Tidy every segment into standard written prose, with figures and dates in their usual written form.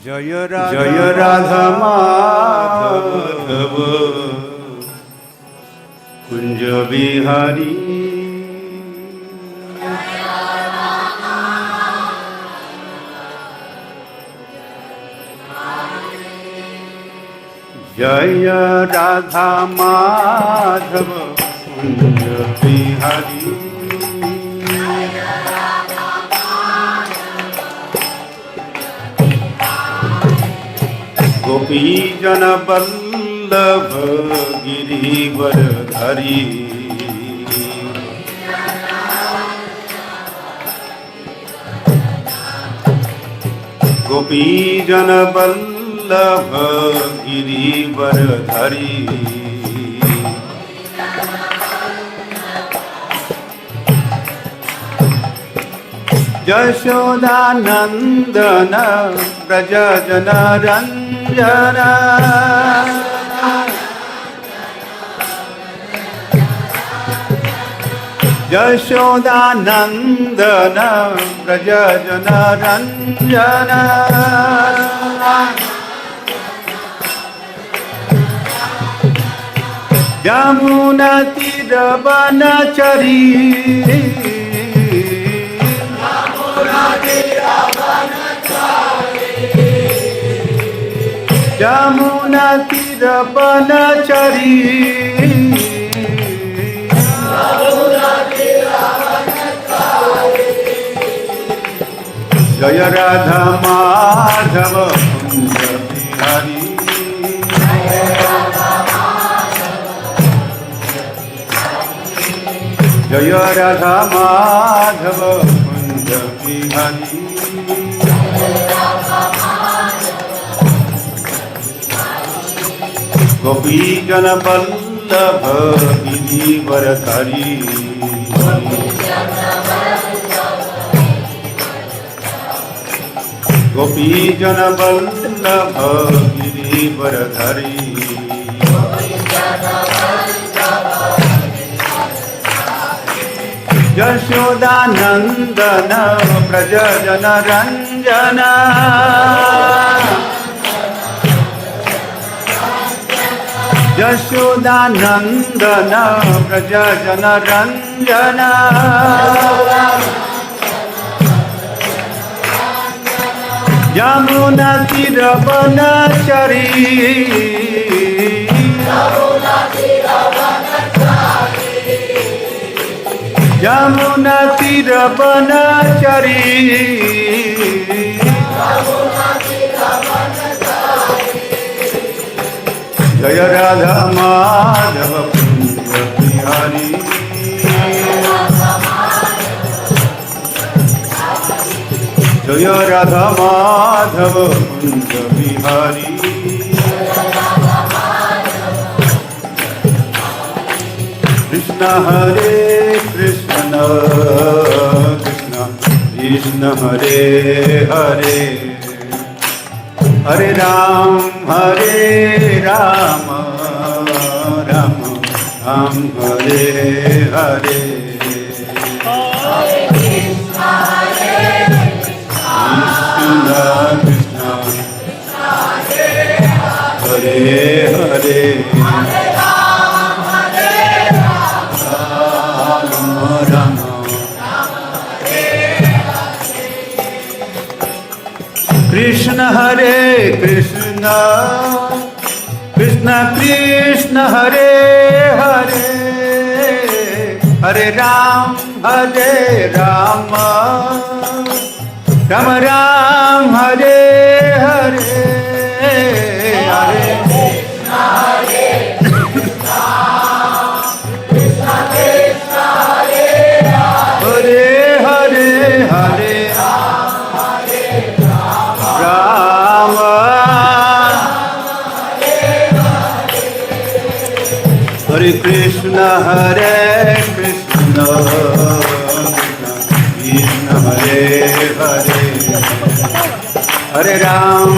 जय राधा माधव कुंज बिहारी जय राधा माधव कुंज बिहारी गोपी जन वल्लभ गिरिवरधरी गोपी जन वल्लभ गिरिवरधरी यशोदानंदन व्रज जन रंजन यशोदानंदन व्रज जन रंजन यमुना तीर वनचरी यमुना तीर वनचरी जय राधा माधव कुंज बिहारी जय राधा माधव कुंज बिहारी गोपी जन वल्लभ गिरिवरधरी गोपी जन वल्लभ गिरिवरधरी यशोदानंदन व्रज जन रंजन यशोदानंदन व्रज जन रंजन यमुना तीर वनचरी यमुना तीर वनचरी जय राधा माधव कुंज बिहारी जय राधा माधव कुंज बिहारी कृष्ण हरे कृष्ण कृष्ण कृष्ण हरे हरे हरे राम राम राम हरे हरे कृष्ण कृष्ण हरे हरे कृष्ण हरे कृष्ण कृष्ण कृष्ण हरे हरे हरे राम राम राम हरे हरे हरे कृष्ण हरे कृष्ण कृष्ण कृष्ण हरे हरे हरे हरे राम हरे कृष्ण कृष्ण हरे हरे हरे राम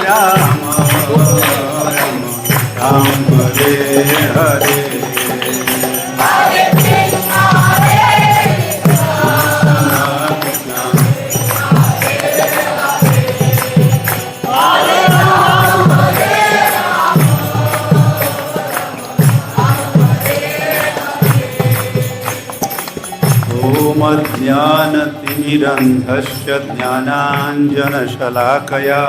राम राम हरे हरे अज्ञानतिमिरन्धस्य ज्ञानाञ्जनशलाकया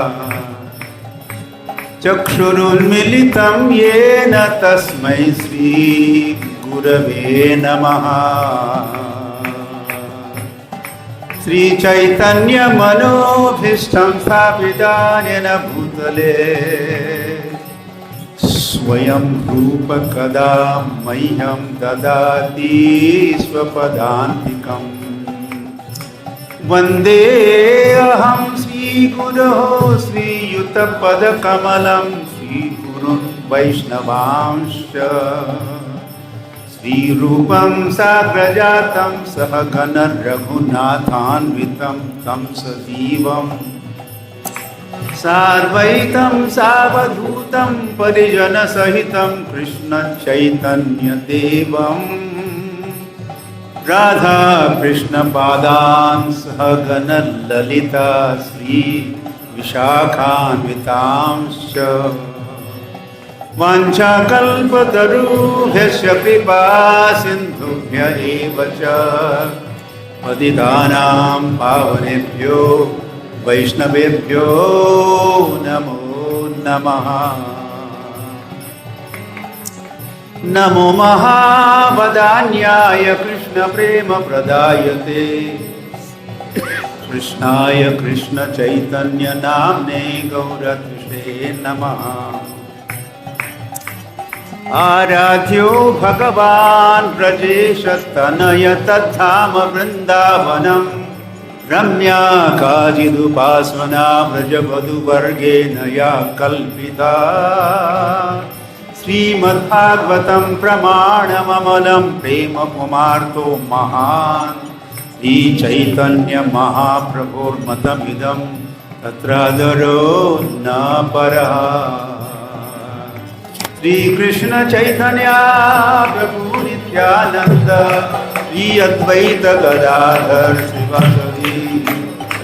चक्षुरुन्मिलितं येन तस्मै श्रीगुरवे नमः। श्रीचैतन्यमनोभीष्टं स्थापितं येन भूतले स्वयं रूप कदा मह्यं ददाति स्वपदान्तिकम्। वन्दे अहं श्रीगुरोः श्रीयुतपदकमलं श्रीगुरुन् वैष्णवांश्च श्रीरूपं साग्रजातं सहगण रघुनाथान्वितं तं सजीवम् साद्वैतं सावधूतं परिजनसहितं कृष्णचैतन्यदेवं राधा कृष्णपादान् सहगण ललिता श्री विशाखान्वितांश्च वाञ्छाकल्पतरुभ्यश्च कृपा सिन्धुभ्य एव च पतितानां पावनेभ्यो वैष्णवेभ्यो नमो नमः। नमो महावदान्याय कृष्णप्रेमप्रदायते कृष्णाय कृष्णचैतन्यनाम्ने गौरत्विषे नमः। आराध्यो भगवान् ब्रजेशस्तनय तद्धाम वृन्दावनम् रम्या काचिदुपासना व्रजवधूवर्गेण या कल्पिता। श्रीमद्भागवतं प्रमाणममलं प्रेमपुमार्तो महान् श्रीचैतन्यमहाप्रभुर्मतमिदं तत्रादरो न परः। श्रीकृष्णचैतन्य प्रभु नित्यानन्द श्री अद्वैत गदाधर श्रीवासदि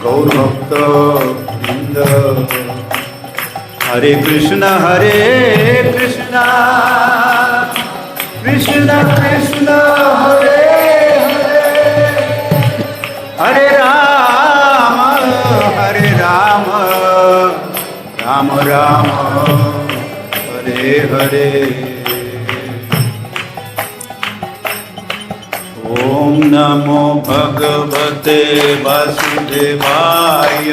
गौरभक्तवृन्द। हरे कृष्ण कृष्ण कृष्ण हरे हरे राम राम राम हरे हरे। ओम नमो भगवते वासुदेवाय।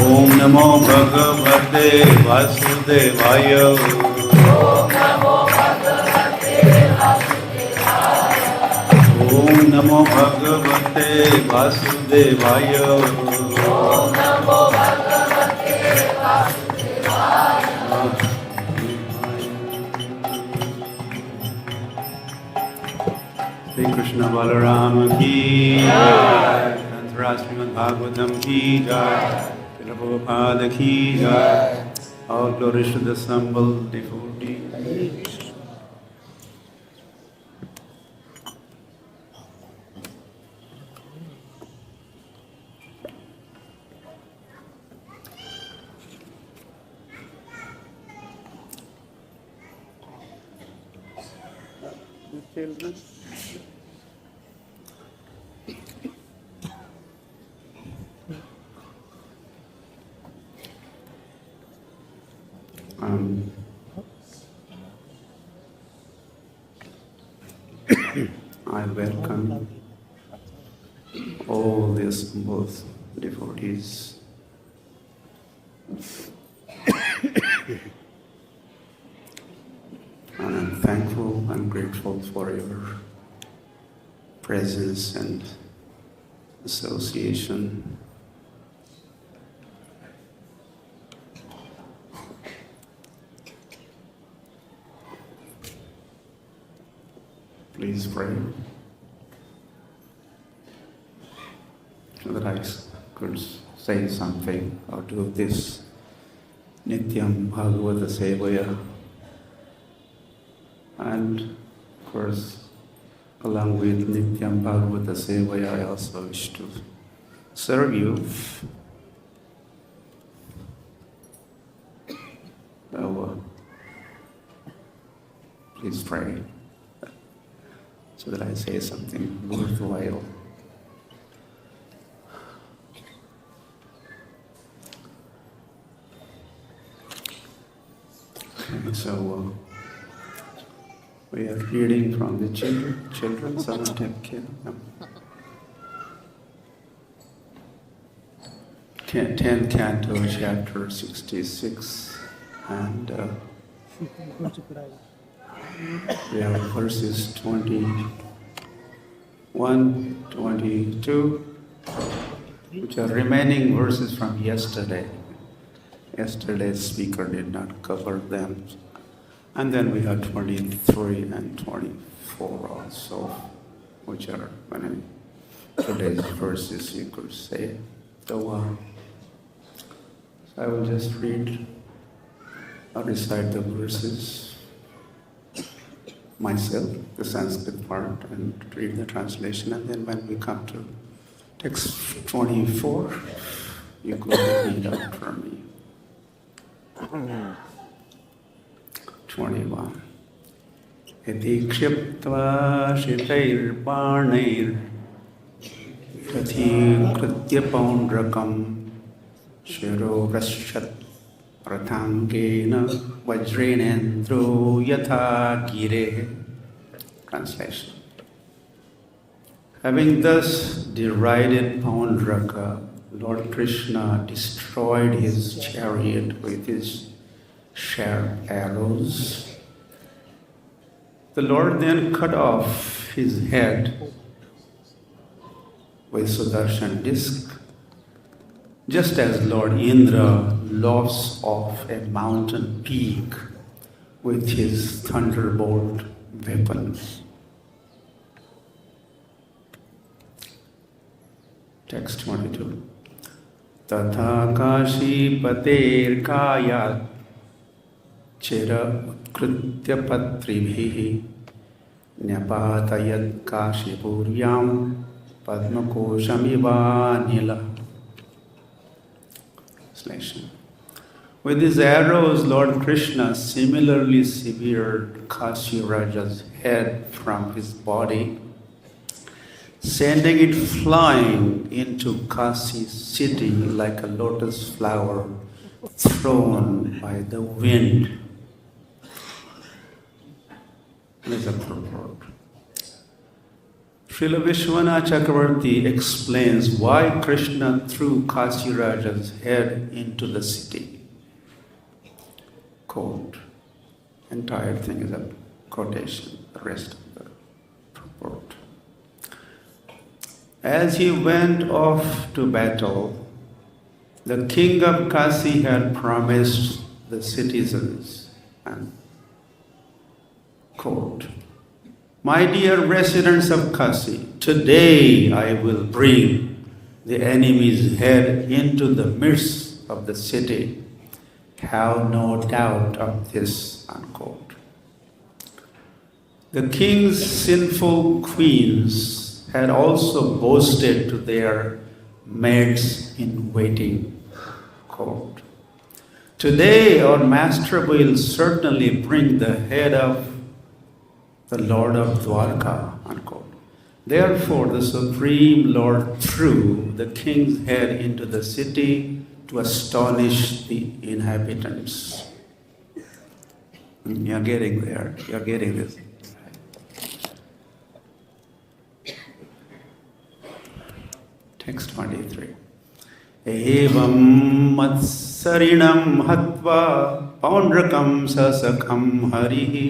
ओम नमो भगवते वासुदेवाय। ओम नमो भगवते वासुदेवाय। श्री कृष्ण बलराम की जय। श्रीमद भागवतम की जय। Prabhupada ki jai. All glories to the assembled devotees. Children. I welcome all the assembled devotees and I'm thankful and grateful for your presence and association. Please pray so that I could say something or do this Nityam Bhagavata Sevaya. And of course, along with Nityam Bhagavata Sevaya, I also wish to serve you. So, please pray so that I say something worthwhile. Okay, so we are reading from the children, someone take care. No. 10th Canto, chapter 66, and we have verses 21, 22, which are remaining verses from yesterday. Yesterday's speaker did not cover them. And then we have 23 and 24 also, which are today's verses, you could say. So I will just read or recite the verses myself, the Sanskrit part, and read the translation. And then when we come to text 24, you could read out for me. 21. Iti kṣiptvā śitair bāṇair virathī-kṛtya pauṇḍrakam śiro vṛścad ratha-aṅgena vajreṇendro yathā gireḥ. Translation. Having thus derided Pauṇḍraka, Lord Krishna destroyed his chariot with his sharp arrows. The Lord then cut off his head with Sudarśana disc, just as Lord Indra lops off a mountain peak with his thunderbolt weapons. Text 22. Tathā kāśī-pateḥ kāyāt chira-kṛtya patribhihi nyapātayat kāśi-puryāṁ padma-kośam ivanila. Translation. With his arrows, Lord Krishna similarly severed Kāśī Raja's head from his body, sending it flying into Kāśī city like a lotus flower thrown by the wind. There's a purport. Srila Vishwanath Chakravarti explains why Krishna threw Kāśī Raja's head into the city. Quote. Entire thing is a quotation, the rest of the purport. As he went off to battle, the King of Kāśī had promised the citizens, and quote, "My dear residents of Kāśī, today I will bring the enemy's head into the midst of the city. Have no doubt of this," unquote. The king's sinful queens had also boasted to their maids in waiting, quote, "Today our master will certainly bring the head of the Lord of Dwarka," unquote. Therefore the Supreme Lord threw the king's head into the city to astonish the inhabitants. You're getting there. You're getting this. Text 23. Evam matsarinam hatva pauṇḍrakam sasakham harihi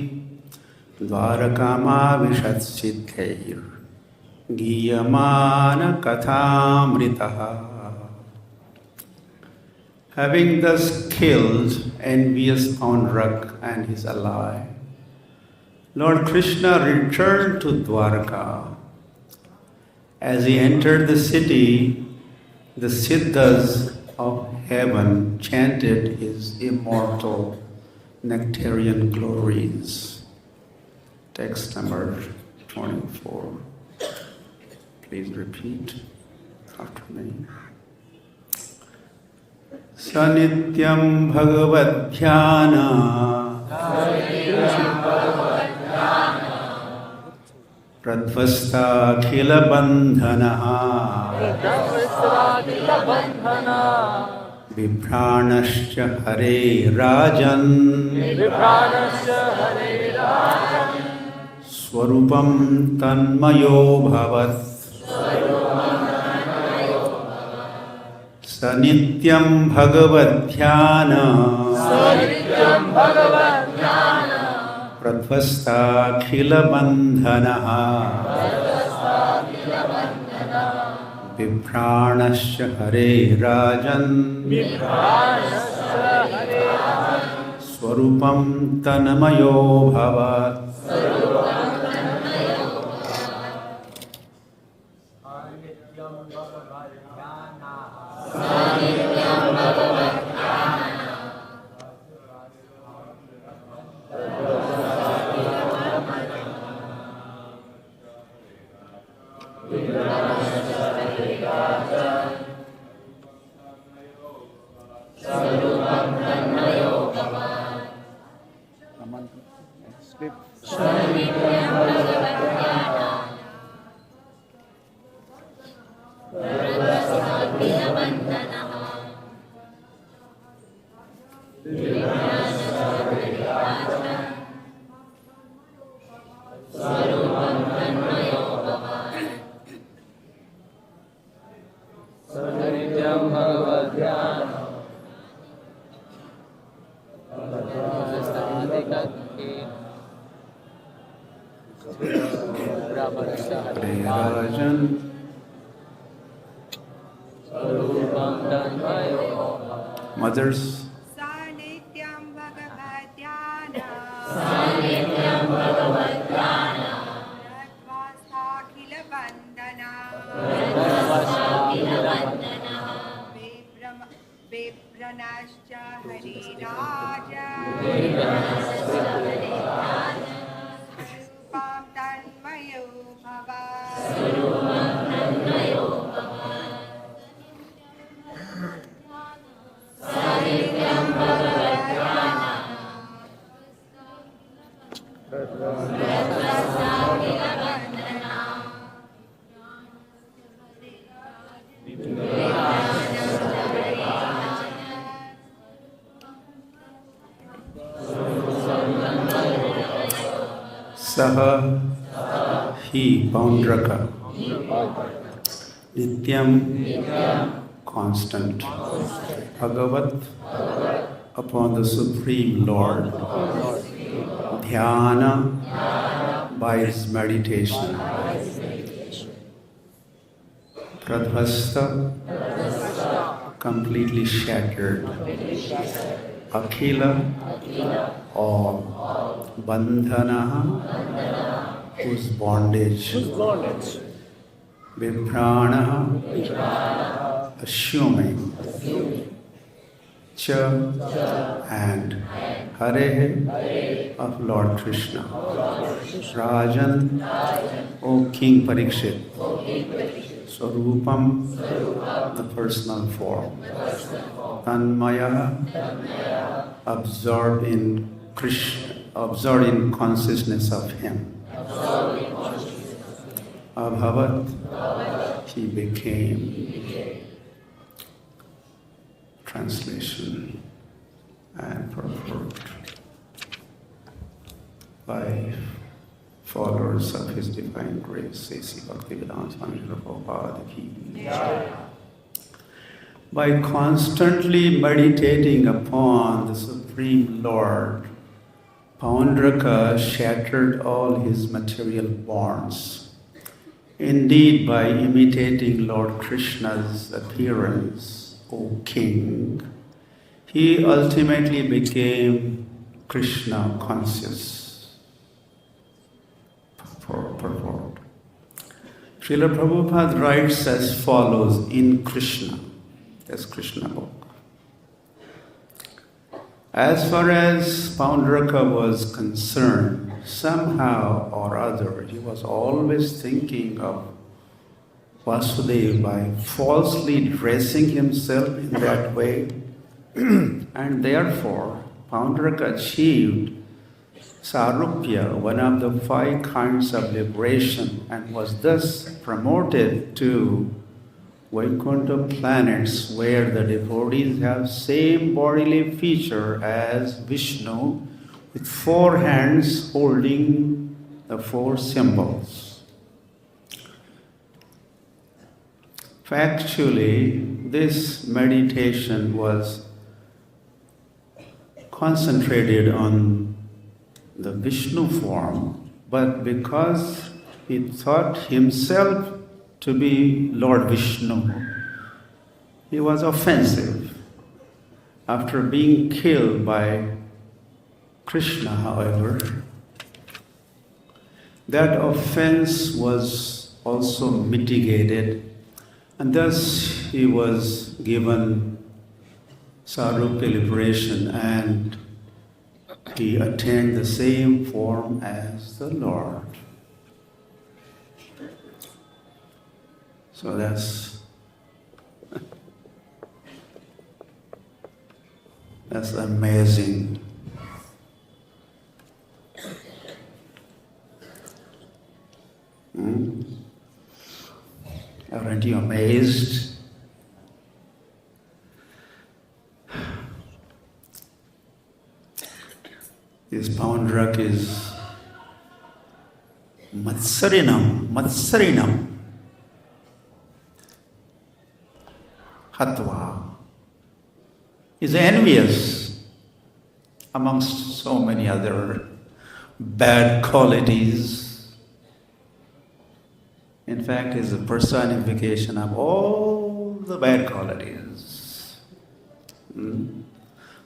dvarakamavishat śitair giyamana kathamritaha. Having thus killed envious Pauṇḍraka and his ally, Lord Krishna returned to Dwarka. As he entered the city, the Siddhas of heaven chanted his immortal nectarian glories. Text number 24. Please repeat after me. Sanityam bhagavad dhyana pradvastākhila-bandhanah vibhranascha hare rajan swarupam tanmayo bhavat sanityam bhagavad-dhyana pradvastākhila-bandhanah vibhranascha hare rajan swarupam tanmayo bhavat. Mothers, Saha Hi Pauṇḍraka Nityam constant Bhagavat upon the Supreme Lord, Dhyana by his meditation, Pradvasta completely shattered, Akhila all, Bandhana whose bondage, Vibhrana assuming, Cha and Hare of Lord Krishna, Rajan, O King Parikshit, Swarupam, the personal form, Tanmaya, absorbed in Krishna, absorbed in consciousness of Him. Abhavat, he became. Translation and purport by followers of His Divine Grace, A.C. Bhaktivedanta Swami Prabhupada ki. By constantly meditating upon the Supreme Lord, Pauṇḍraka shattered all his material bonds. Indeed, by imitating Lord Krishna's appearance, O King, he ultimately became Krishna conscious. Purport. Srila Prabhupada writes as follows in Krishna, as Krishna book. As far as Pauṇḍraka was concerned, somehow or other, he was always thinking of Vasudeva by falsely dressing himself in that way, and therefore Pauṇḍraka achieved Sarupya, one of the 5 kinds of liberation, and was thus promoted to Vaikuntha planets where the devotees have same bodily feature as Vishnu with 4 hands holding the 4 symbols. Factually, this meditation was concentrated on the Vishnu form, but because he thought himself to be Lord Vishnu, he was offensive. After being killed by Krishna, however, that offense was also mitigated, and thus he was given Sarupya liberation and he attained the same form as the Lord. So that's amazing. Aren't you amazed? This Pauṇḍraka is matsarinam, hatva. Is envious amongst so many other bad qualities. In fact, is a personification of all the bad qualities.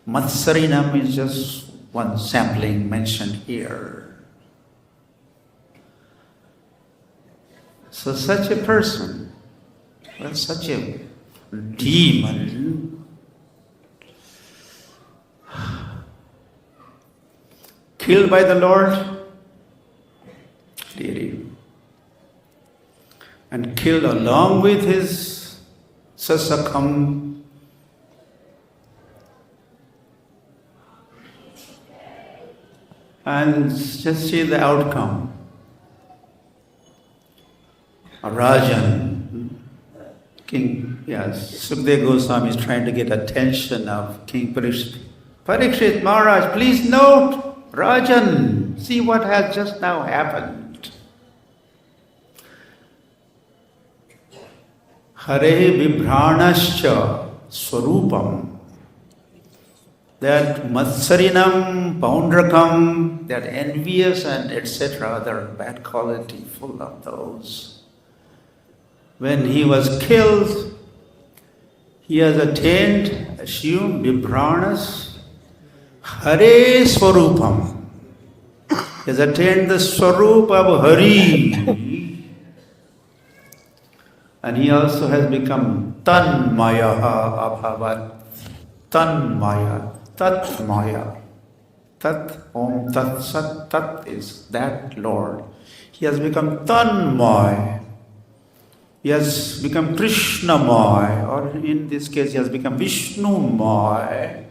Matsarinam is just one sampling mentioned here. So such a person, such a demon, killed by the Lord, and killed along with his sasakam, and just see the outcome. Rajan, King, Sukadeva Goswami is trying to get attention of King Parikshit. Parikshit, Maharaj, please note, Rajan, see what has just now happened. Hare vibhranascha swarupam. That matsarinam, pauṇḍrakam, that envious and etc., other bad quality, full of those. When he was killed, he has attained, assume, vibhranas, Hare swarupam. He has attained the swarup of Hari. And he also has become tanmaya abhavat. Tanmaya. Tat Maya. Tat Om Tat Sat. Tat is that Lord. He has become Tanmaya. He has become Krishnamaya, or in this case he has become Vishnumaya.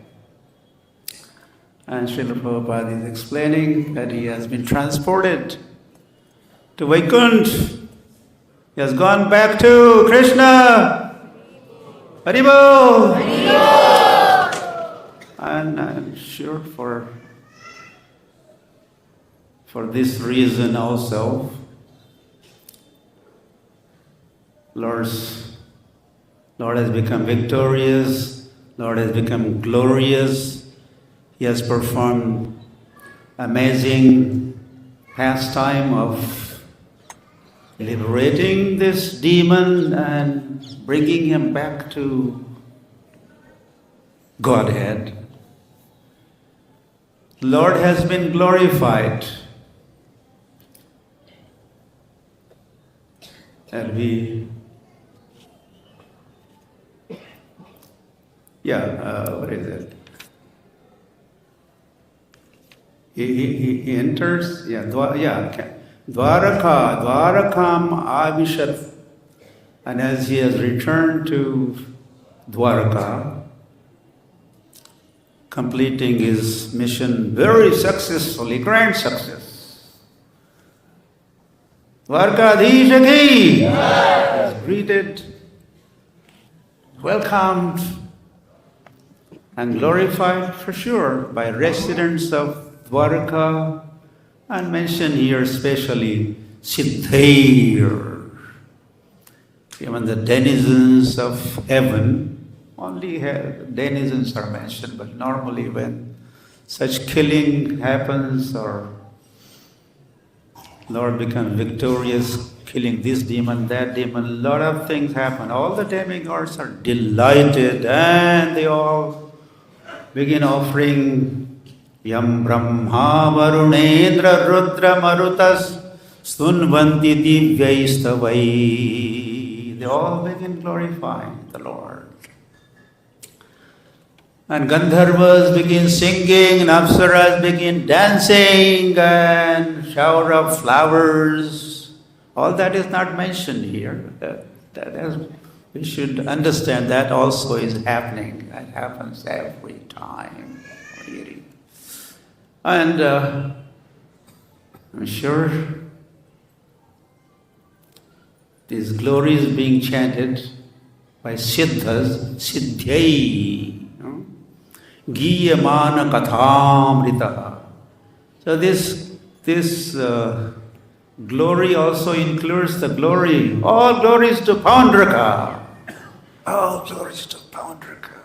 And Srila Prabhupada is explaining that he has been transported to Vaikuntha. He has gone back to Krishna. Haribol! And I'm sure for this reason also, Lord has become victorious, Lord has become glorious. He has performed amazing pastime of liberating this demon and bringing him back to Godhead. Lord has been glorified. And what is it? He enters, Dvarakam avishat. And as he has returned to Dwaraka, completing his mission very successfully, grand success. Dwarkadhisha ki is greeted, welcomed, and glorified for sure by residents of Dwarka, and mentioned here especially śitair. Even the denizens of heaven, only denizens are mentioned, but normally when such killing happens or Lord becomes victorious, killing this demon, that demon, a lot of things happen. All the demigods are delighted and they all begin offering Yam Brahma Vrindavan Rudra Marutas Stunvanti Divyaistavai. They all begin glorifying the Lord. And Gandharvas begin singing, and Apsaras begin dancing, and shower of flowers. All that is not mentioned here. We should understand that also is happening. That happens every time. And I'm sure this glory is being chanted by siddhas, siddhyai. Giyamana kathamritaha. So this glory also includes the glory. All glories to Pauṇḍraka. All glories to Pauṇḍraka.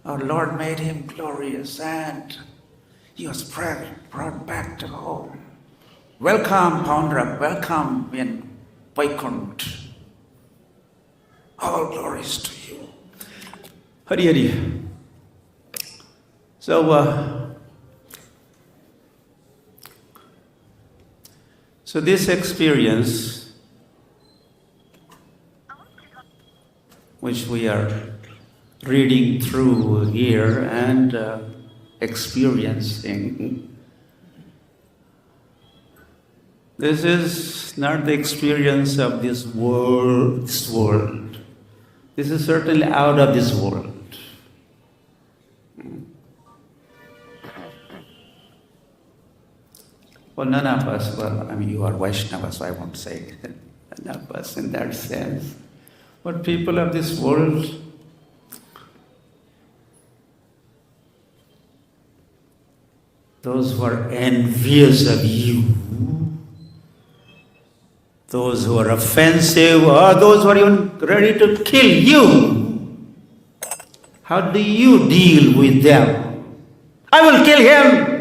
Our Lord made him glorious and he was brought back to home. Welcome Pauṇḍraka, welcome in Vaikuntha. All glories to you. Hari Hari. So this experience, which we are reading through here and experiencing, this is not the experience of this world. This is certainly out of this world. Well, none of us, you are Vaishnava, so I won't say none of us in that sense. But people of this world, those who are envious of you, those who are offensive, or those who are even ready to kill you, how do you deal with them? I will kill him!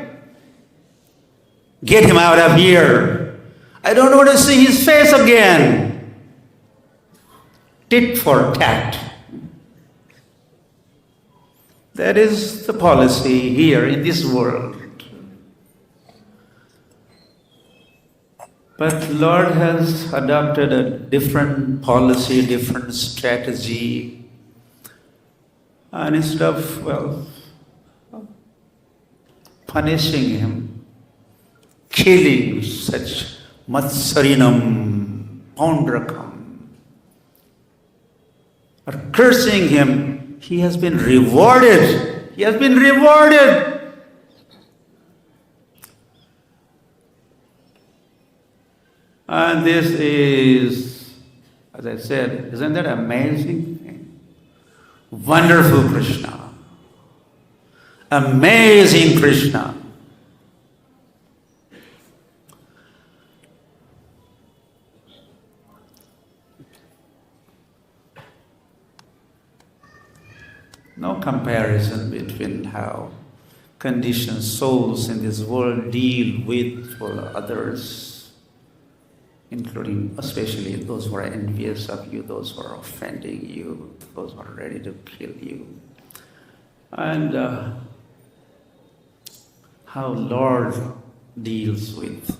Get him out of here! I don't want to see his face again! Tit for tat. That is the policy here in this world. But Lord has adopted a different policy, a different strategy. And instead of, punishing him, killing such matsarinam, pauṇḍrakam, or cursing him, he has been rewarded. He has been rewarded. And this is, as I said, isn't that amazing thing? Wonderful Krishna. Amazing Krishna. No comparison between how conditioned souls in this world deal with others, including especially those who are envious of you, those who are offending you, those who are ready to kill you. And how Lord deals with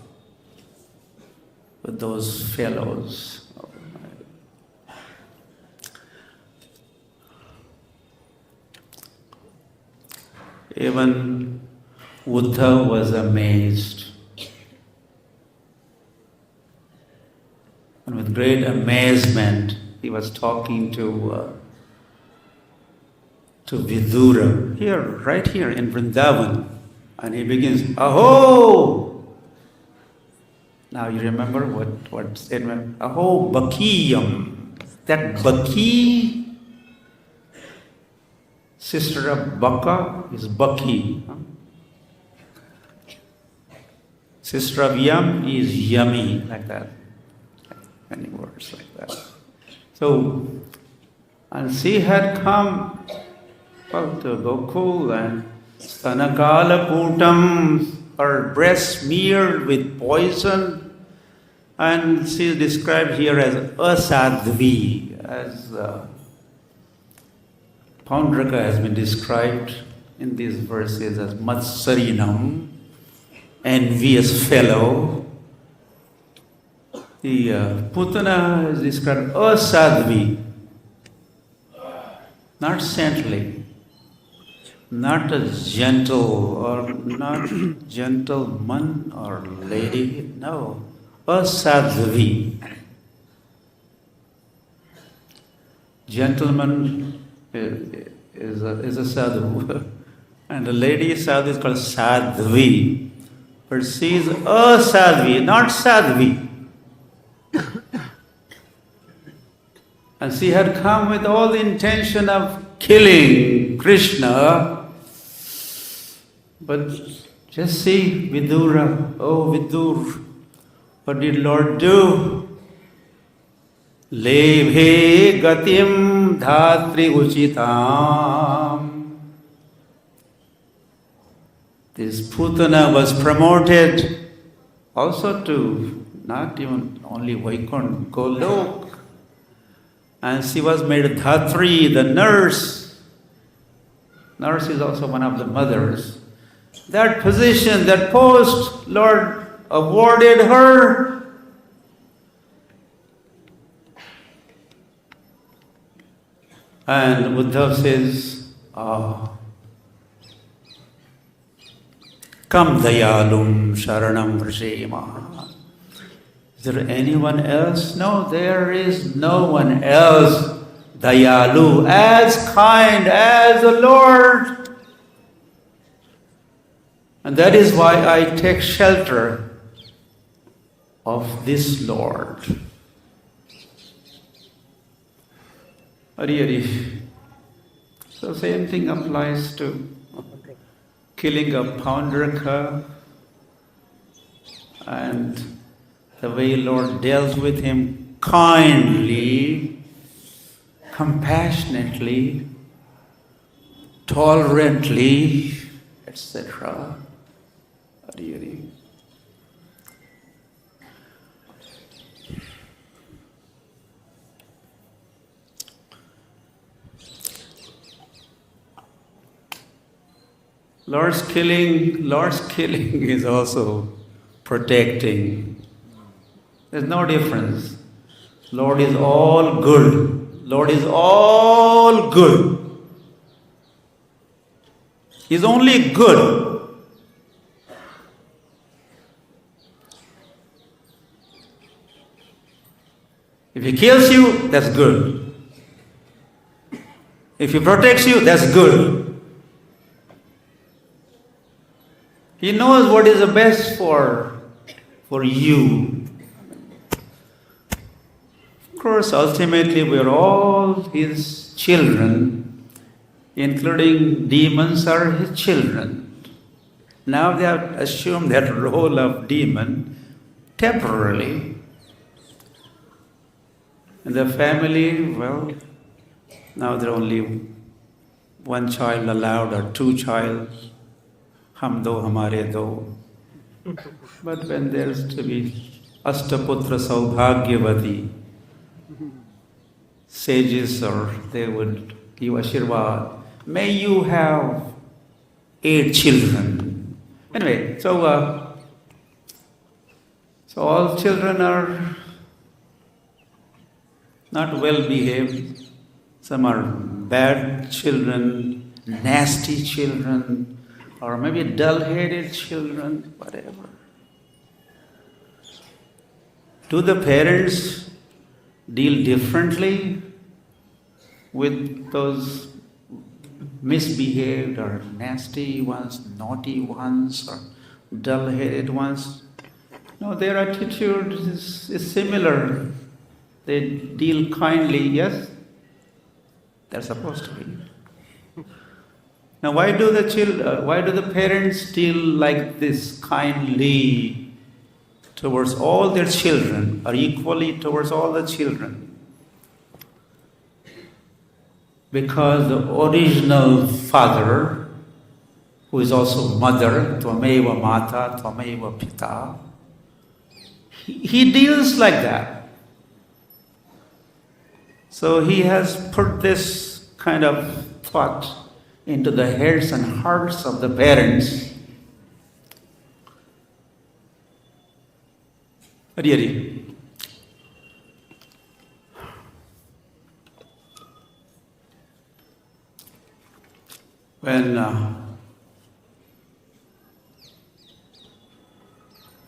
those fellows. Even Uddhava was amazed. And with great amazement, he was talking to to Vidura, here, right here in Vrindavan. And he begins, Aho! Now you remember what statement? Aho Bakiyam. That Baki, sister of Baka, is Baki. Sister of Yam is yummy, like that. Many words like that. So, and she had come to Gokul and Stanakala Kutam, her breast smeared with poison, and she is described here as asadvi, as Pauṇḍraka has been described in these verses as matsarinam, envious fellow. The Putana is described asadvi, not saintly, not a gentle or not gentleman or lady, no, asadvi. Gentleman is a sadhu, and the lady sadhu is called sadhvi. But she is asadvi, not sadhvi. And she had come with all the intention of killing Krishna. But just see Vidura, oh Vidur, what did Lord do? Lebhe gatim dhatri uchitam. This Putana was promoted also to not even only Vaikuntha, Golok. And she was made Dhatri, the nurse. Nurse is also one of the mothers. That position, that post, Lord awarded her. And Uddhav says, Kam dayalum sharanam vrshema. Is there anyone else? No, there is no one else. Dayalu, as kind as the Lord. And that is why I take shelter of this Lord. Hari Hari. So same thing applies to killing of Pauṇḍraka and the way Lord deals with him kindly, compassionately, tolerantly, etc. Hari Hari. Lord's killing is also protecting. There's no difference. Lord is all good. Lord is all good. He's only good. If he kills you, that's good. If he protects you, that's good. He knows what is the best for you. Of course, ultimately we are all his children, including demons are his children. Now they have assumed that role of demon temporarily. In the family, well, now there are only one child allowed or two child. Hum do, hamare do. But when there is to be Ashtaputra Saubhagyavati, sages or they would give Ashirvad, may you have 8 children. Anyway, so all children are not well behaved. Some are bad children, nasty children, or maybe dull-headed children, whatever. Do the parents deal differently with those misbehaved or nasty ones, naughty ones, or dull-headed ones. No, their attitude is similar. They deal kindly, yes? They're supposed to be. Now, why do the parents deal like this kindly towards all their children, or equally towards all the children? Because the original father, who is also mother, tvameva mata, tvameva pita, he deals like that. So he has put this kind of thought into the heads and hearts of the parents. Really. When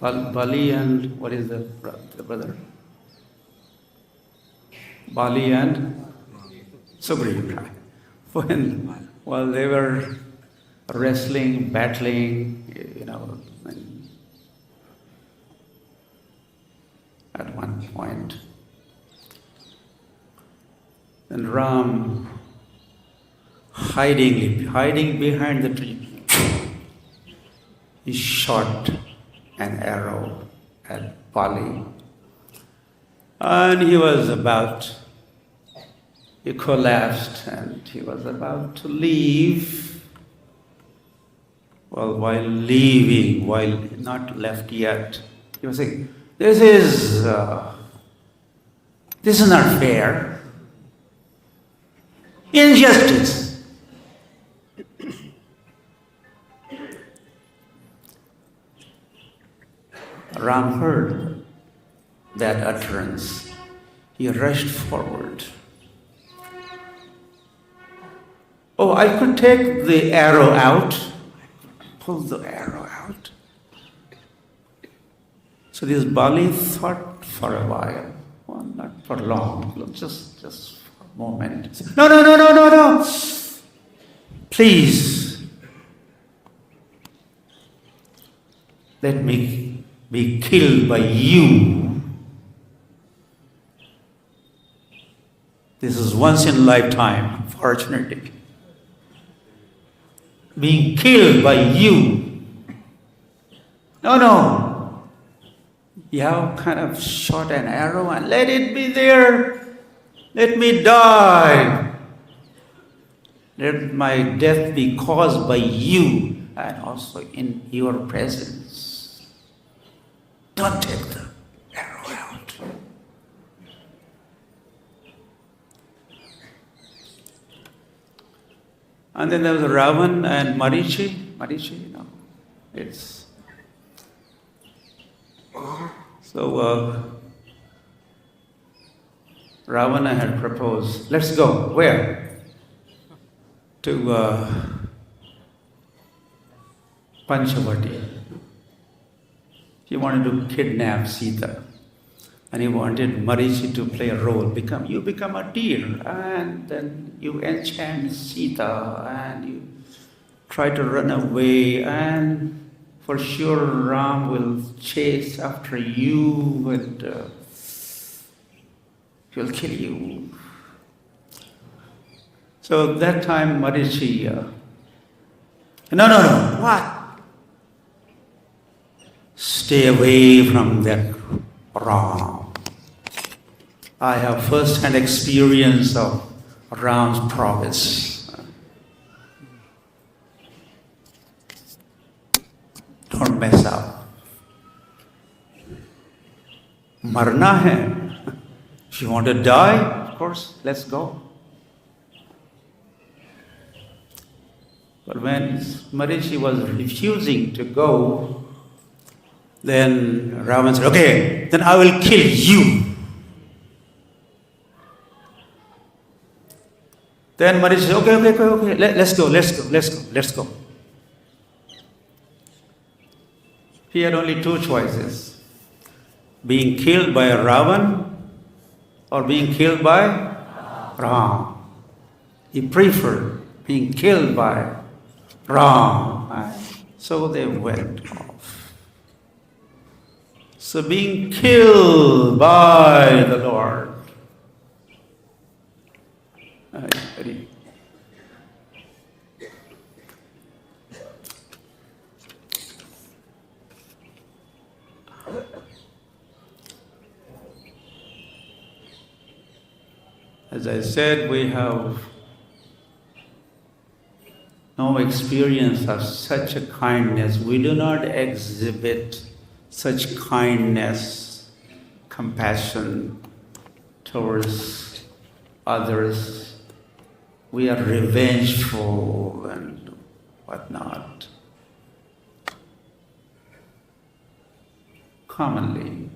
Bali and, what is the brother? Bali and Sugriva. While they were wrestling, battling, at one point, and Ram hiding behind the tree, he shot an arrow at Bali, and he collapsed and he was about to leave. Well, while not left yet, he was saying, this is not fair. Injustice. Ram heard that utterance. He rushed forward. Oh, I could take the arrow out. Pull the arrow out. So this Bali thought for a while. Well, not for long, just for a moment. No. Please. Let me be killed by you. This is once in a lifetime, unfortunately. Being killed by you. No. You have kind of shot an arrow and let it be there. Let me die. Let my death be caused by you and also in your presence. Don't take the arrow out. And then there was Ravan and Marichi, it's... So, Ravana had proposed, let's go. Where? To Panchavati. He wanted to kidnap Sita. And he wanted Marichi to play a role. You become a deer, and then you enchant Sita, and you try to run away, and for sure Ram will chase after you, and he'll kill you. So that time Marichi, no, what? Stay away from that Ram. I have first-hand experience of Ram's prowess. Don't mess up. Marna hai. If you want to die, of course, let's go. But when Marichi was refusing to go, then Ravan said, okay, then I will kill you. Then Marichi said, okay, let's go. He had only two choices. Being killed by Ravan or being killed by Ram. He preferred being killed by Ram. And so they went off. So being killed by the Lord. As I said, we have no experience of such a kindness. We do not exhibit such kindness, compassion towards others. We are revengeful and whatnot. Commonly,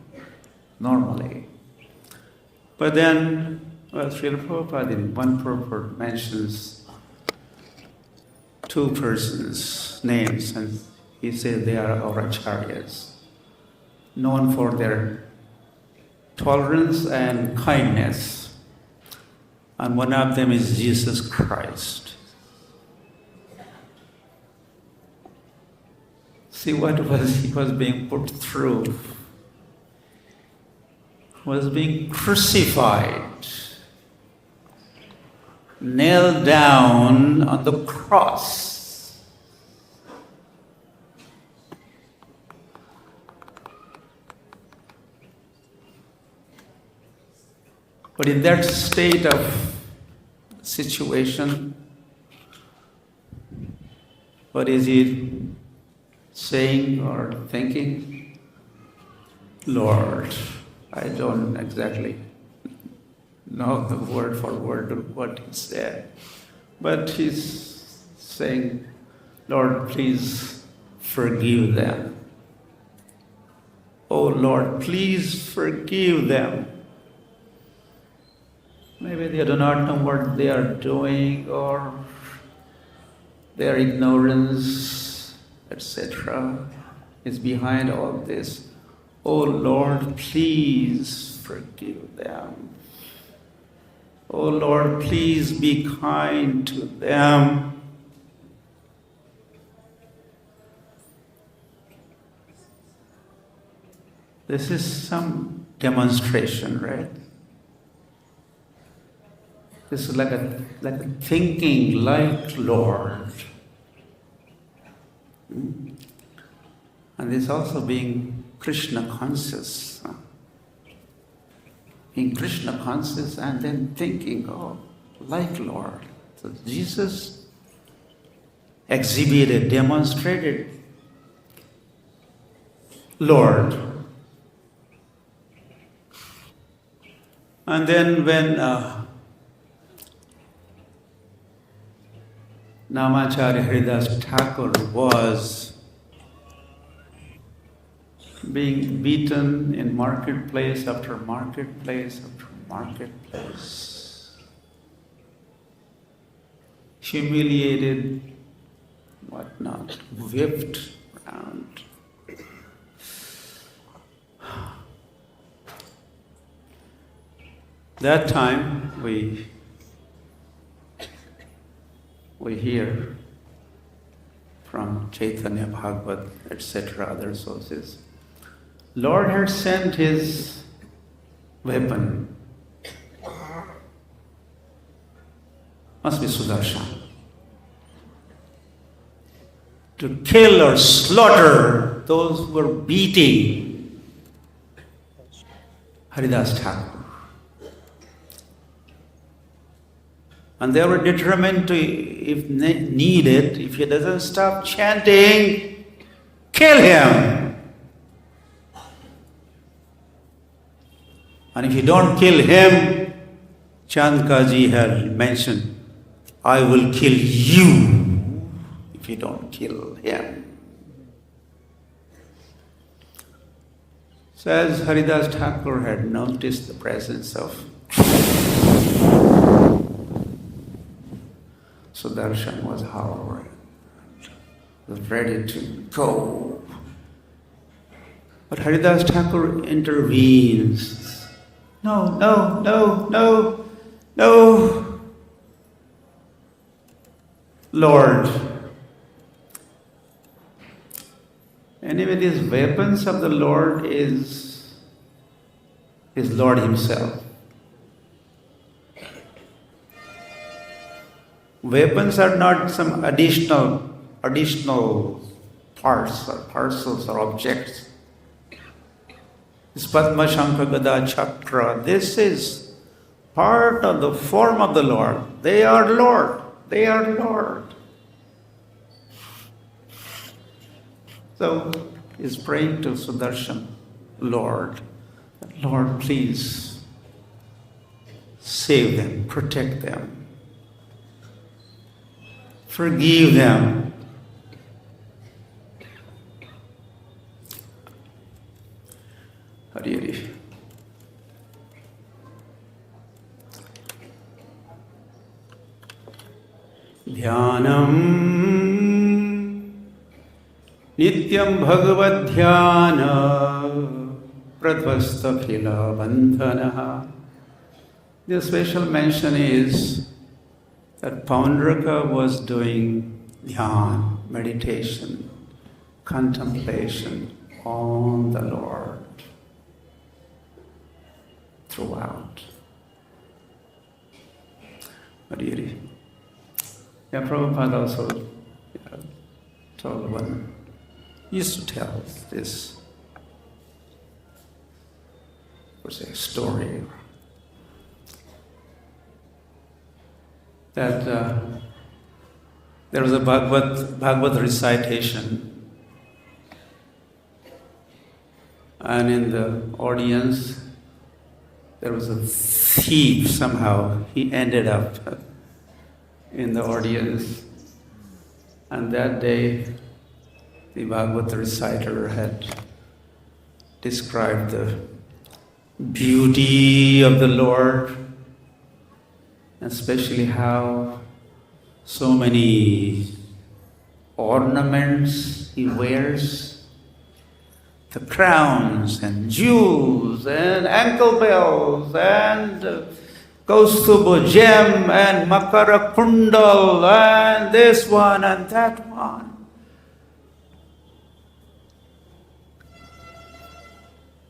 normally. But then, Srila Prabhupada in one purport mentions two persons' names, and he says they are our acharyas, known for their tolerance and kindness. And one of them is Jesus Christ. See what he was being put through. Was being crucified, nailed down on the cross. But in that state of situation, what is he saying or thinking? Lord, I don't exactly know the word for word of what he said, but he's saying, Lord, please forgive them. Oh Lord, please forgive them. Maybe they do not know what they are doing, or their ignorance, etc., is behind all this. Oh Lord, please forgive them. Oh Lord, please be kind to them. This is some demonstration, right? This is like a thinking like Lord. And this also being Krishna conscious. Being Krishna conscious and then thinking, oh, like Lord. So Jesus exhibited, demonstrated Lord. And then when Namacharya Haridas Thakur was being beaten in marketplace after marketplace after marketplace, humiliated, whatnot, whipped around. That time we hear from Chaitanya Bhagavat, etc., other sources, Lord had sent his weapon. Must be Sudarśana. To kill or slaughter those who were beating Haridas Thakur. And they were determined to, if needed, if he doesn't stop chanting, kill him. And if you don't kill him, Chandkaji had mentioned, I will kill you if you don't kill him. So as Haridas Thakur had noticed the presence of Sudarshan was hovering, was ready to go. But Haridas Thakur intervenes. No, no, no, no, no. Lord. Anyway, these weapons of the Lord is Lord Himself. Weapons are not some additional parts or parcels or objects. This Padma, Shankha, Gada, Chakra, this is part of the form of the Lord. They are Lord. They are Lord. So he's praying to Sudarshan, Lord, please save them, protect them, forgive them. Hari Hari. Dhyanam Nityam Bhagavad Dhyana Pradvasta Khila Bandhanaha. The special mention is that Pauṇḍraka was doing dhyan, meditation, contemplation on the Lord throughout. Hari Hari. Yeah, Prabhupada also told one. He used to tell this story that there was a Bhagavad recitation, and in the audience there was a thief. Somehow he ended up in the audience, and that day the Bhagavad reciter had described the beauty of the Lord, especially how so many ornaments He wears, the crowns and jewels and ankle bells and Kaustuba gem and Makara Kundal and this one and that one.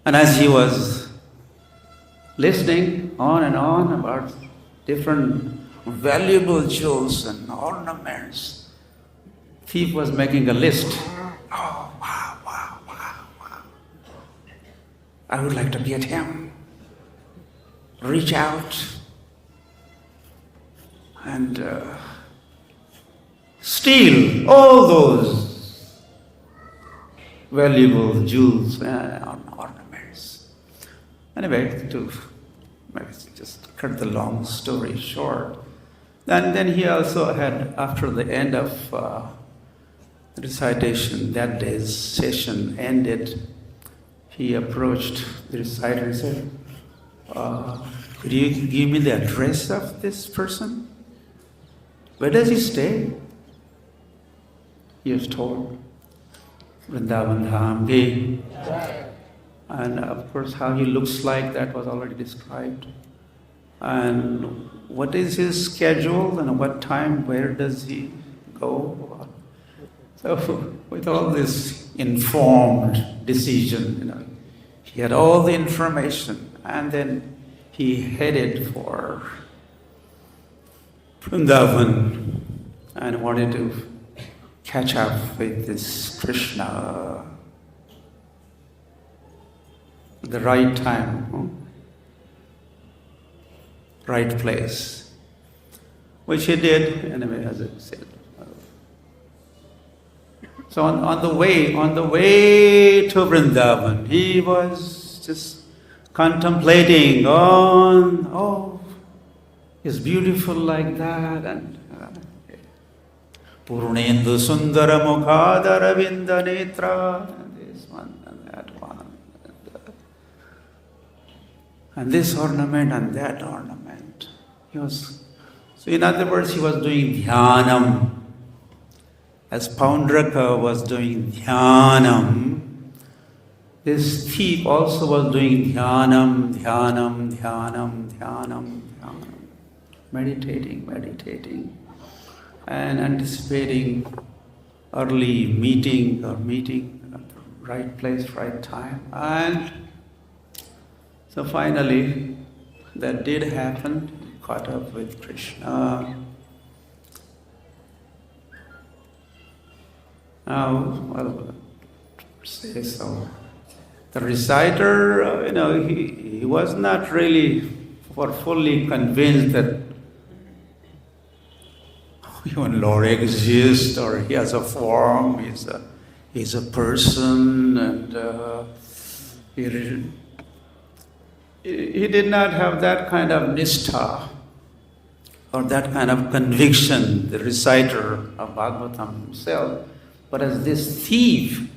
And as he was listening on and on about different valuable jewels and ornaments, thief was making a list. Oh, wow. I would like to get him. Reach out and steal all those valuable jewels and ornaments. Anyway, to maybe just cut the long story short, then he also had, after the end of the recitation, that day's session ended, he approached the reciter and said, could you give me the address of this person? Where does he stay? He was told, Vrindavan Dham. And of course, how he looks like, that was already described. And what is his schedule and what time, where does he go? So with all this informed decision, he had all the information, and then he headed for Vrindavan and wanted to catch up with this Krishna at the right time, right place, which he did, anyway, as I said. So on the way to Vrindavan, he was just contemplating on, it's beautiful like that, and Purnendu Sundara Mukhadara Vinda Netra, and this one and that one, and this ornament and that ornament. So in other words, he was doing dhyanam. As Pauṇḍraka was doing dhyanam, this thief also was doing dhyanam, meditating. and anticipating early meeting at the right place, right time. And so finally, that did happen. He caught up with Krishna. Now, well, say so. The reciter, he was not really fully convinced that even Lord exists or he has a form, he's a person, and he did not have that kind of nishtha or that kind of conviction, the reciter of Bhagavatam himself. But as this thief,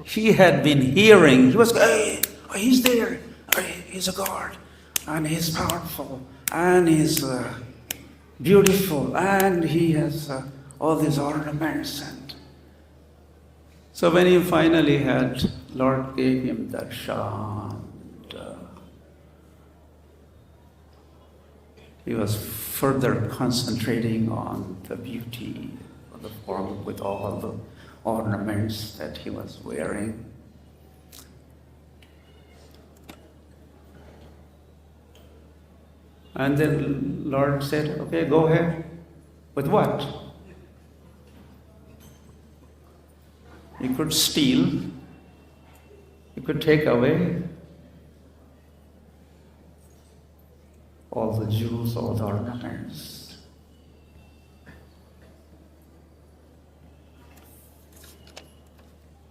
he had been hearing, he was, hey, he's there, he's a god, and he's powerful, and he's beautiful, and he has all these ornaments. And so when he finally had, Lord gave him darshan, he was further concentrating on the beauty of the form with all the ornaments that he was wearing. And then Lord said, okay, go ahead. With what? You could steal, you could take away all the jewels, all the ornaments.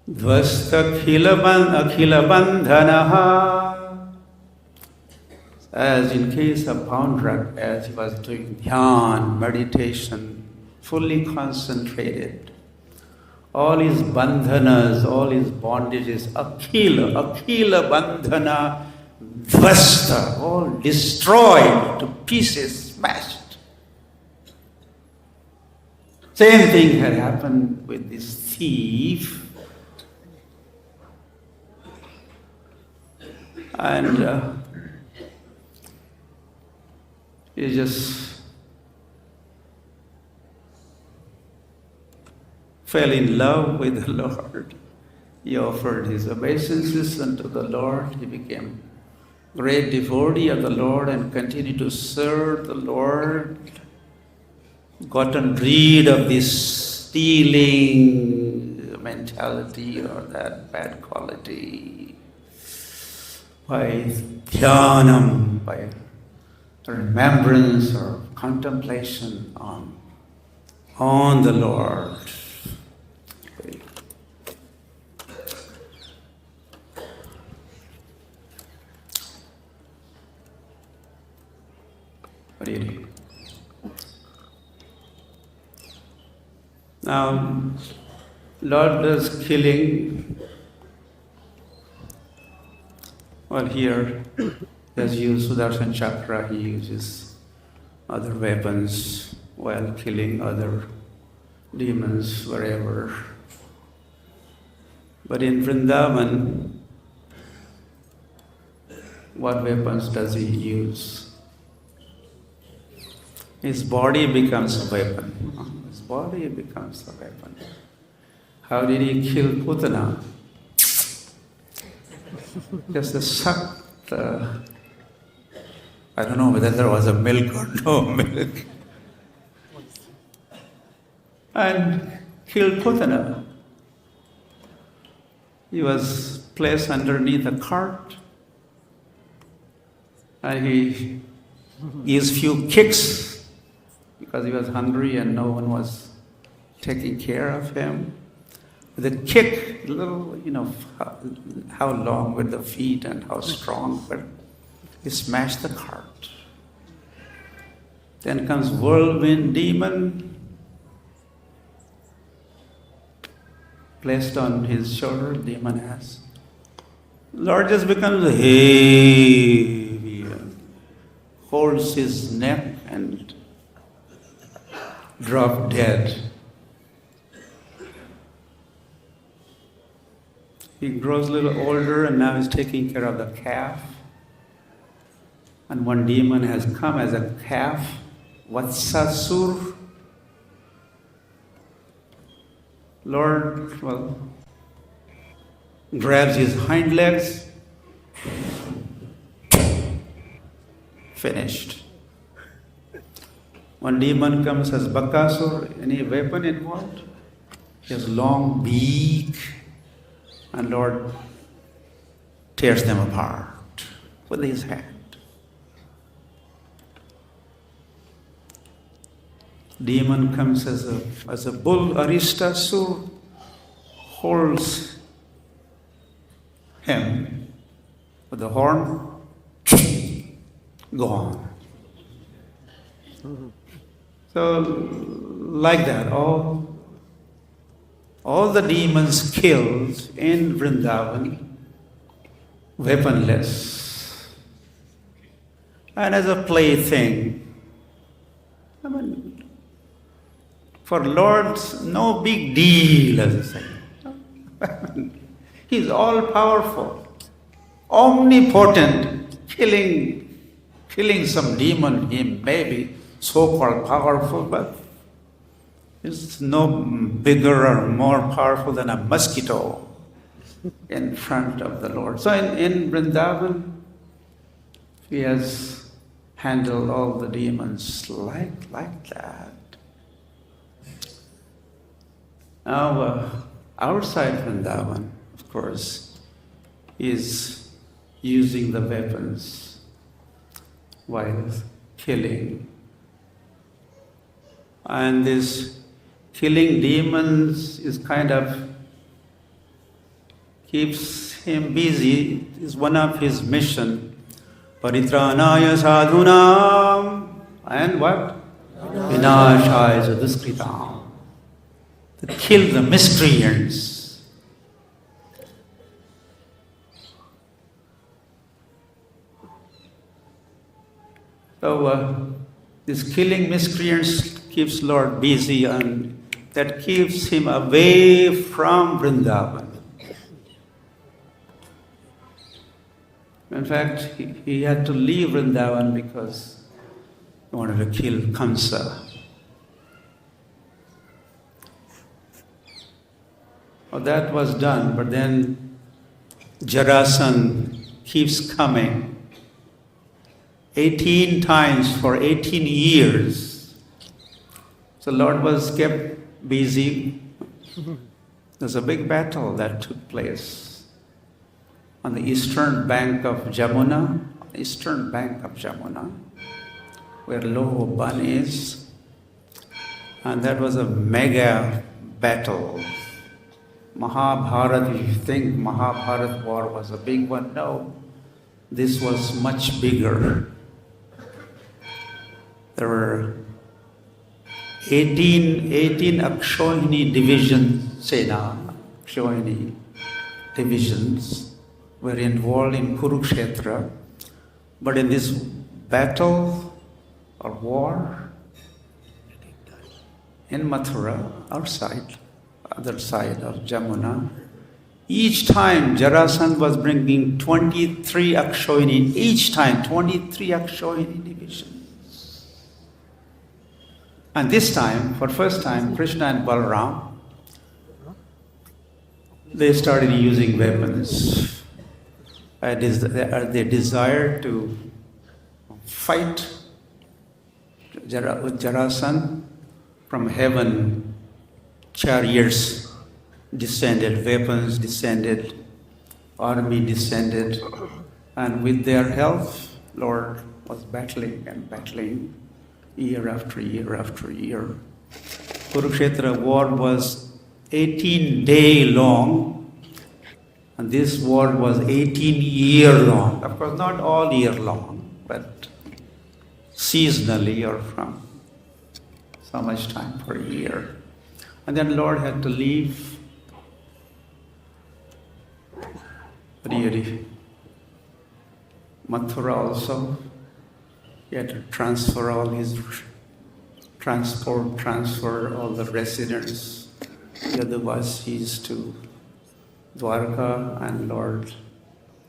Dvasta akhila bandhanaha. As in case of Pauṇḍraka, as he was doing dhyan, meditation, fully concentrated, all his bandhanas, all his bondages, akhila bandhana, dvasta, all destroyed to pieces, smashed. Same thing had happened with this thief. And he just fell in love with the Lord. He offered his obeisances unto the Lord. He became great devotee of the Lord and continued to serve the Lord. Gotten rid of this stealing mentality or that bad quality by dhyanam, by remembrance or contemplation on the Lord. Really. Now, Lord does killing. Well, here, as used Sudarshan Chakra, he uses other weapons while killing other demons wherever. But in Vrindavan, what weapons does he use? His body becomes a weapon. His body becomes a weapon. How did he kill Putana? Just to suck the, I don't know whether there was a milk or no milk, and killed Putana. He was placed underneath a cart, and he gives few kicks because he was hungry and no one was taking care of him. The kick, little, how long were the feet and how strong, but he smashed the cart. Then comes whirlwind demon, placed on his shoulder, demon has. Lord just becomes heavy, holds his neck and drop dead. He grows a little older and now he's taking care of the calf. And one demon has come as a calf, Vatsasur, Lord, grabs his hind legs, finished. One demon comes as Bakasur, any weapon involved? He has long beak, and Lord tears them apart with his hand. Demon comes as a bull, Aristasur holds him with the horn, gone. So, like that, all the demons killed in Vrindavan, weaponless, and as a plaything. I mean, for Lord, no big deal, as I say. He's all powerful, omnipotent, killing some demon. He may be so-called powerful, but he's no bigger or more powerful than a mosquito in front of the Lord. So in Vrindavan, he has handled all the demons like that. Now, outside Vrindavan, of course, is using the weapons while killing. And this killing demons is kind of keeps him busy, is one of his mission. Paritranaya sadhunam, and what? Vinashaya duskritam. To kill the miscreants. So this killing miscreants keeps Lord busy, and that keeps him away from Vrindavan. In fact, he had to leave Vrindavan because he wanted to kill Kamsa. Well, that was done, but then Jarasandha keeps coming 18 times for 18 years. So Lord was kept busy. There's a big battle that took place on the eastern bank of Jamuna, where Lohoban is. And that was a mega battle. Mahabharata, if you think Mahabharata war was a big one, no, this was much bigger. There were 18 Akshohini divisions, Akshohini divisions were involved in Kurukshetra. But in this battle or war in Mathura, outside, other side of Jamuna, each time Jarasandha was bringing 23 Akshohini, each time 23 Akshohini divisions. And this time, for first time, Krishna and Balaram, they started using weapons. They desired to fight with Jarasandha. From heaven, chariots descended, weapons descended, army descended, and with their help, Lord was battling and battling year after year after year. Kurukshetra war was 18-day long, and this war was 18-year long. Of course, not all year long, but seasonally or from so much time per year. And then Lord had to leave Mathura also. He had to transfer all the residents, Yadavasis to Dwarka, and Lord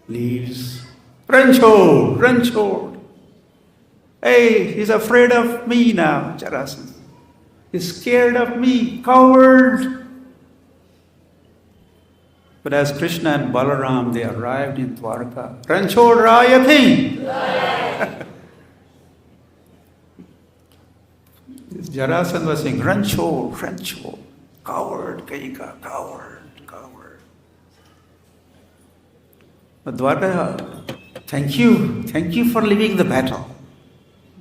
leaves. Ranchod! Hey, he's afraid of me now, Jarasandha. He's scared of me, coward. But as Krishna and Balaram, they arrived in Dwarka. Ranchod Rayathi! Jarasandha was saying, Ranchod, Ranchod, coward, Kaika, coward, coward. But Dwarka, thank you for leaving the battle.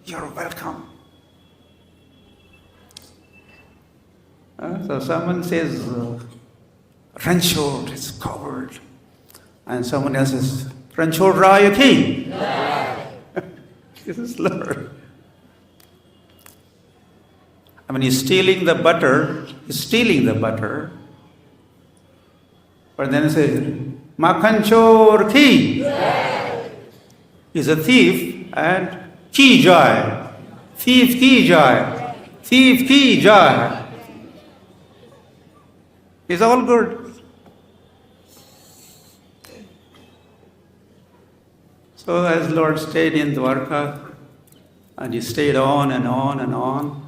You're welcome. So someone says, Ranchod is coward. And someone else says, Ranchod Rayathi! This is Lord. I mean, he's stealing the butter. But then he says, Makhanchor ki. He's a thief and ki jai. Thief ki jai. Thief ki jai. It's all good. So as Lord stayed in Dwarka, and he stayed on and on and on,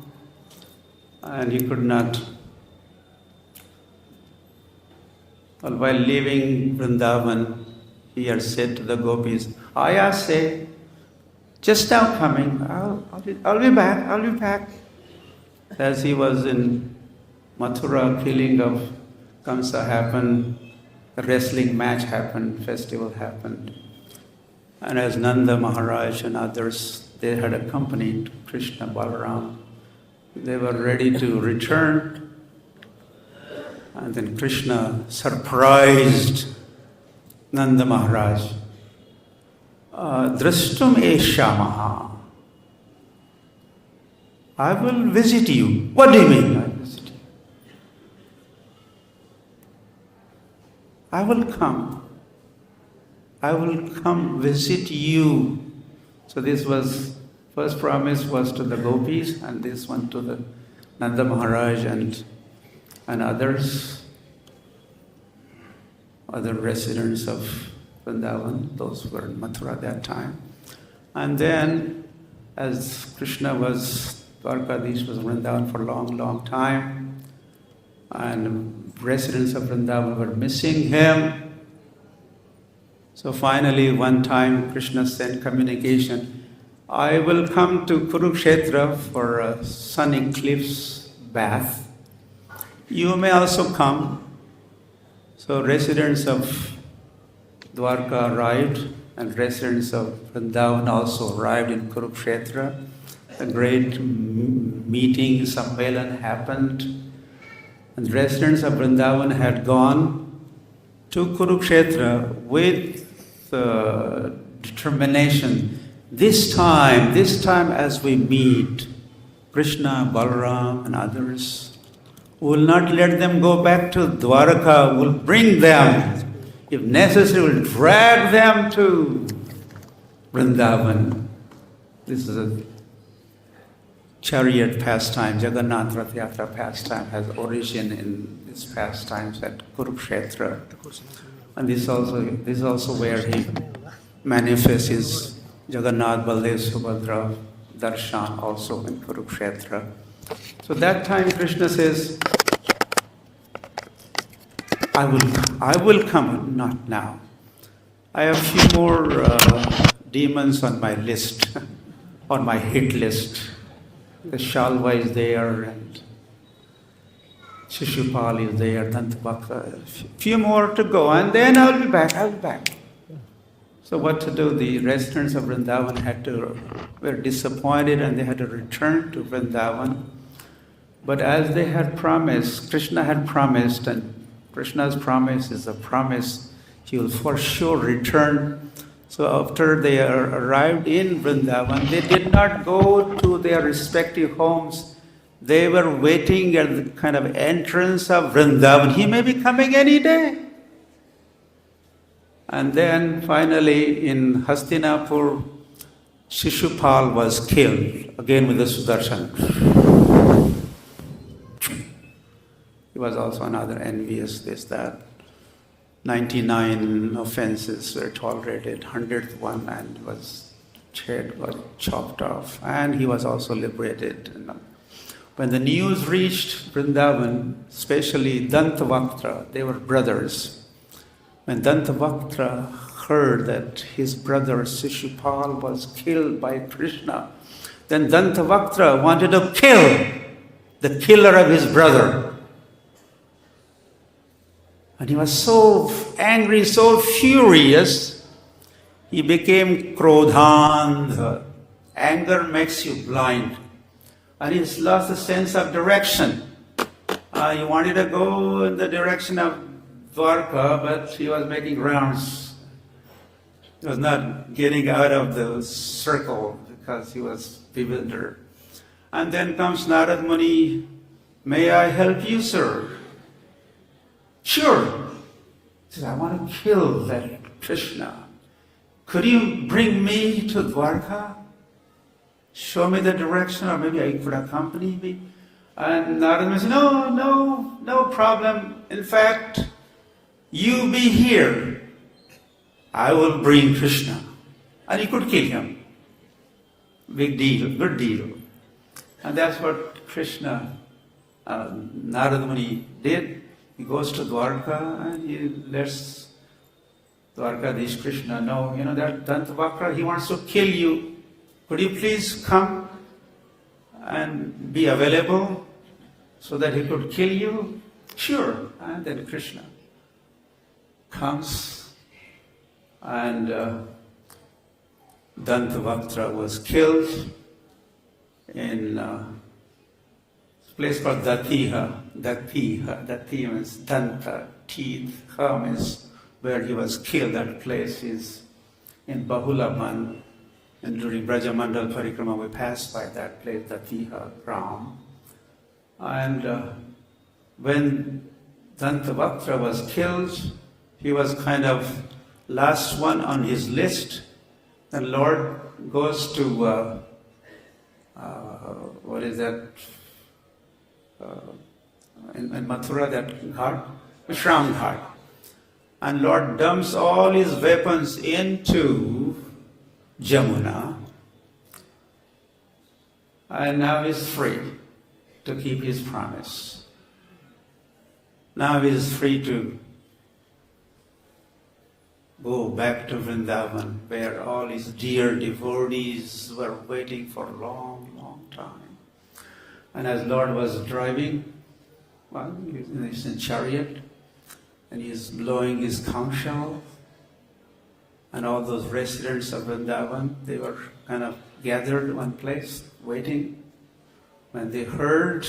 and he could not. Well, while leaving Vrindavan, he had said to the gopis, Aya say, just now coming, I'll be back. As he was in Mathura, killing of Kamsa happened, the wrestling match happened, festival happened. And as Nanda Maharaj and others, they had accompanied Krishna, Balaram. They were ready to return. And then Krishna surprised Nanda Maharaj. Drashtum eshamaha. I will visit you. What do you mean, I visit you? I will come visit you. So this was, first promise was to the gopis, and this one to the Nanda Maharaj and others, other residents of Vrindavan, those who were in Mathura at that time. And then, as Krishna was, Dwarkadish was Vrindavan for a long, long time, and residents of Vrindavan were missing him. So finally, one time, Krishna sent communication, I will come to Kurukshetra for a sunny cliffs bath. You may also come. So residents of Dwarka arrived, and residents of Vrindavan also arrived in Kurukshetra. A great meeting, Sammelan happened, and residents of Vrindavan had gone to Kurukshetra with determination. This time as we meet Krishna, Balaram and others, we will not let them go back to Dwaraka, we will bring them. If necessary, we will drag them to Vrindavan. This is a chariot pastime, Jagannath Rath Yatra pastime has origin in these pastimes at Kurukshetra. And this is also where he manifests his Jagannath Baldev Subhadra darshan also in Kurukshetra. So that time Krishna says, I will come, not now. I have a few more demons on my list, on my hit list. The Shalva is there, and Shishupal is there, Dantavakta, a few more to go, and then I'll be back. So what to do? The residents of Vrindavan were disappointed, and they had to return to Vrindavan. But as they had promised, Krishna had promised, and Krishna's promise is a promise, he will for sure return. So after they arrived in Vrindavan, they did not go to their respective homes. They were waiting at the kind of entrance of Vrindavan. He may be coming any day. And then finally in Hastinapur, Shishupal was killed, again with the Sudarśana. He was also another envious, this, that. 99 offenses were tolerated, 100th one and head was chopped off, and he was also liberated. When the news reached Vrindavan, especially Dantavakta, they were brothers. When Dantavaktra heard that his brother Shishupal was killed by Krishna, then Dantavaktra wanted to kill the killer of his brother. And he was so angry, so furious, he became krodhandha. Anger makes you blind. And he's lost the sense of direction. He wanted to go in the direction of Dwarka, but he was making rounds. He was not getting out of the circle because he was bewildered. And then comes Narad Muni, "May I help you, sir?" "Sure." He says, "I want to kill that Krishna. Could you bring me to Dwarka? Show me the direction, or maybe I could accompany me." And Narad Muni said, No problem. In fact, you be here. I will bring Krishna. And he could kill him. Big deal, good deal. And that's what Krishna, Narad Muni did. He goes to Dwarka and he lets Dwarkadish Krishna know, that Dantavakra, he wants to kill you. Could you please come and be available so that he could kill you? Sure. And then Krishna comes and Dantavaktra was killed in a place called Datiha. Dati means Danta, teeth. Ha means where he was killed. That place is in Bahulaban. And during Brajamandal Parikrama, we passed by that place, Datiha Ram. And when Dantavaktra was killed, he was kind of last one on his list. The Lord goes to, what is that? In Mathura, that ghat, Vishram Ghat. And Lord dumps all his weapons into Jamuna. And now he's free to keep his promise. Now he is free to go back to Vrindavan, where all his dear devotees were waiting for a long, long time. And as Lord was driving, he's in chariot, and he's blowing his conch shell, and all those residents of Vrindavan, they were kind of gathered in one place, waiting. When they heard,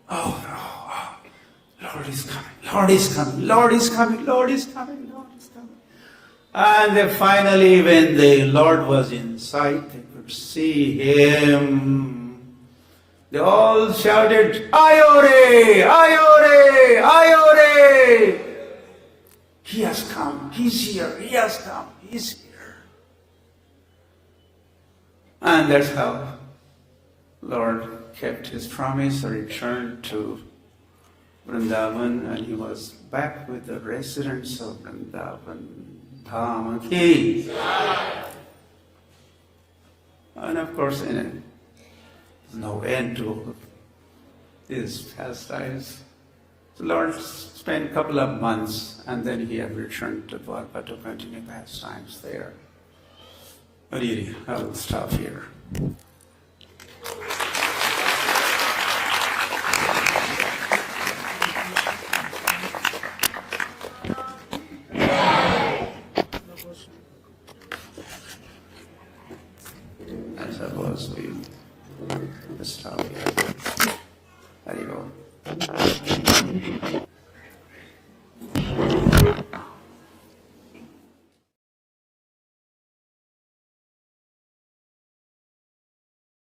Lord is coming, Lord is coming, Lord is coming, Lord is coming, Lord is coming. And then finally, when the Lord was in sight, they could see him. They all shouted, "Ayore! Ayore! Ayore!" He has come, he's here, he has come, he's here. And that's how Lord kept his promise, returned to Vrindavan, and he was back with the residents of Vrindavan. Dham ki. And of course, there's no end to his pastimes. The Lord spent a couple of months, and then he had returned to Dwarka to continue pastimes there. But really, I will stop here. I suppose we stop here. There you go.